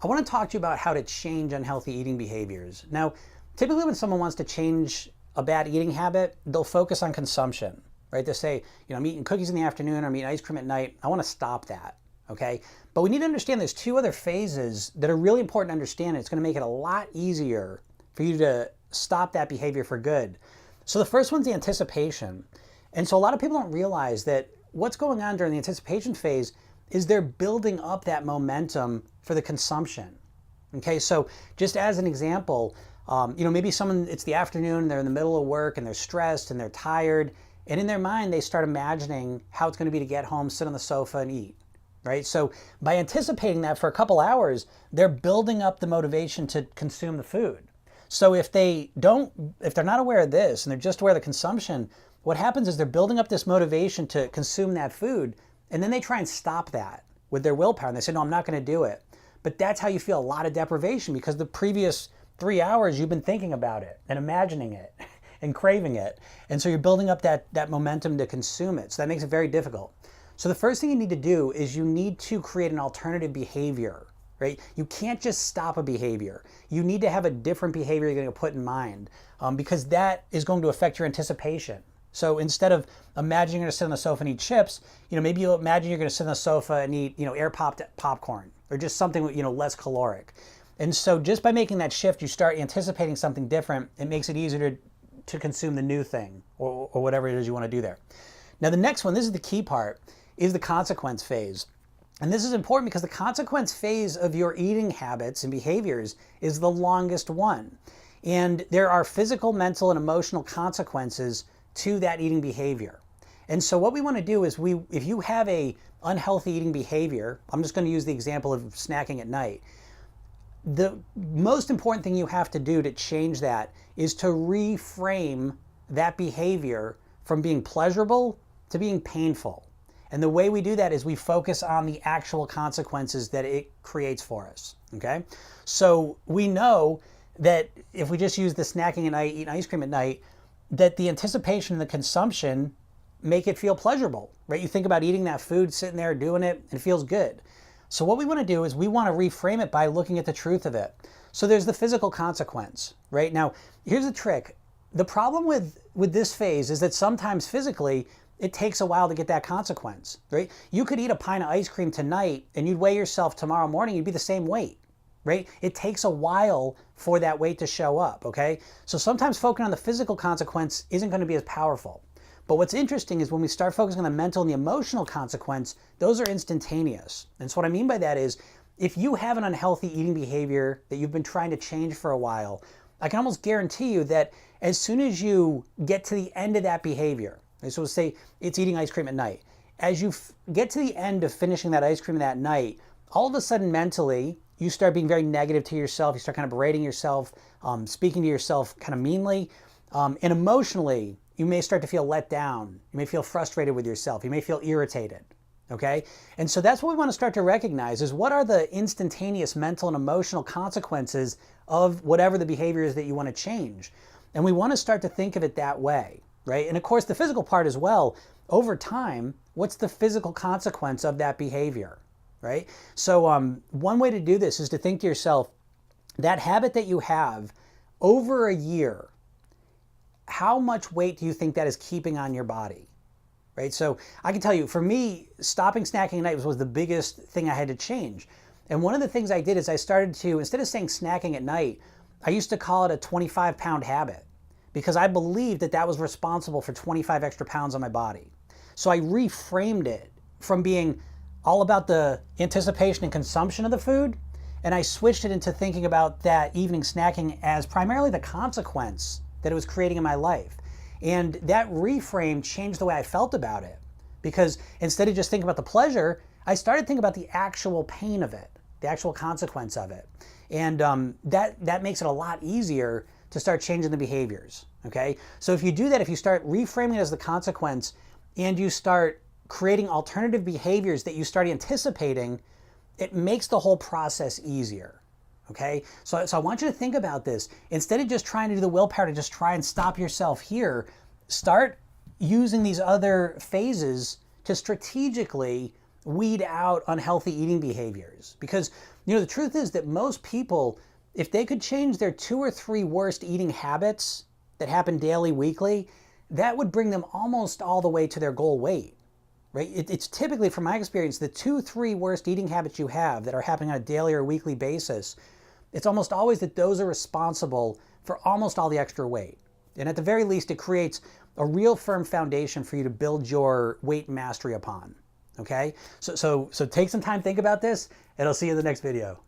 I want to talk to you about how to change unhealthy eating behaviors. Now, typically when someone wants to change a bad eating habit, they'll focus on consumption, right? They'll say, I'm eating cookies in the afternoon, or I'm eating ice cream at night. I want to stop that, okay? But we need to understand there's two other phases that are really important to understand. It's going to make it a lot easier for you to stop that behavior for good. So the first one's the anticipation. And so a lot of people don't realize that what's going on during the anticipation phase is they're building up that momentum for the consumption. Okay, so just as an example, maybe someone, it's the afternoon, they're in the middle of work and they're stressed and they're tired, and in their mind they start imagining how it's going to be to get home, sit on the sofa and eat, right? So by anticipating that for a couple hours, they're building up the motivation to consume the food. So if they're not aware of this and they're just aware of the consumption, what happens is they're building up this motivation to consume that food, and then they try and stop that with their willpower. And they say, no, I'm not going to do it. But that's how you feel a lot of deprivation, because the previous 3 hours you've been thinking about it and imagining it and craving it. And so you're building up that momentum to consume it. So that makes it very difficult. So the first thing you need to do is you need to create an alternative behavior, right? You can't just stop a behavior. You need to have a different behavior you're going to put in mind, because that is going to affect your anticipation. So instead of imagining you're going to sit on the sofa and eat chips, maybe you'll imagine you're going to sit on the sofa and eat, air popped popcorn, or just something, less caloric. And so just by making that shift, you start anticipating something different. It makes it easier to consume the new thing or whatever it is you want to do there. Now the next one, this is the key part, is the consequence phase. And this is important because the consequence phase of your eating habits and behaviors is the longest one. And there are physical, mental, and emotional consequences to that eating behavior. And so what we want to do is if you have a unhealthy eating behavior, I'm just going to use the example of snacking at night. The most important thing you have to do to change that is to reframe that behavior from being pleasurable to being painful. And the way we do that is we focus on the actual consequences that it creates for us, okay? So we know that if we just use the snacking at night, eating ice cream at night, that the anticipation and the consumption make it feel pleasurable, right? You think about eating that food, sitting there doing it, and it feels good. So what we want to do is we want to reframe it by looking at the truth of it. So there's the physical consequence, right? Now, here's the trick. The problem with this phase is that sometimes physically, it takes a while to get that consequence, right? You could eat a pint of ice cream tonight and you'd weigh yourself tomorrow morning, you'd be the same weight, right? It takes a while for that weight to show up, okay? So sometimes focusing on the physical consequence isn't going to be as powerful. But what's interesting is when we start focusing on the mental and the emotional consequence, those are instantaneous. And so what I mean by that is, if you have an unhealthy eating behavior that you've been trying to change for a while, I can almost guarantee you that as soon as you get to the end of that behavior, so let's say it's eating ice cream at night, as you get to the end of finishing that ice cream that night, all of a sudden mentally, you start being very negative to yourself, you start kind of berating yourself, speaking to yourself kind of meanly, and emotionally, you may start to feel let down. You may feel frustrated with yourself. You may feel irritated, okay? And so that's what we want to start to recognize is what are the instantaneous mental and emotional consequences of whatever the behavior is that you want to change. And we want to start to think of it that way, right? And of course, the physical part as well, over time, what's the physical consequence of that behavior, right? So one way to do this is to think to yourself, that habit that you have over a year, how much weight do you think that is keeping on your body, right? So I can tell you, for me, stopping snacking at night was the biggest thing I had to change. And one of the things I did is I started to, instead of saying snacking at night, I used to call it a 25-pound habit because I believed that that was responsible for 25 extra pounds on my body. So I reframed it from being all about the anticipation and consumption of the food, and I switched it into thinking about that evening snacking as primarily the consequence that it was creating in my life. And that reframe changed the way I felt about it, because instead of just thinking about the pleasure, I started thinking about the actual pain of it, the actual consequence of it. And that makes it a lot easier to start changing the behaviors, okay? So if you do that, if you start reframing it as the consequence and you start creating alternative behaviors that you start anticipating, it makes the whole process easier. Okay, so I want you to think about this. Instead of just trying to do the willpower to just try and stop yourself here, start using these other phases to strategically weed out unhealthy eating behaviors. Because, the truth is that most people, if they could change their 2 or 3 worst eating habits that happen daily, weekly, that would bring them almost all the way to their goal weight, right? It's typically, from my experience, the 2, 3 worst eating habits you have that are happening on a daily or weekly basis, it's almost always that those are responsible for almost all the extra weight. And at the very least, it creates a real firm foundation for you to build your weight mastery upon, okay? So take some time, think about this, and I'll see you in the next video.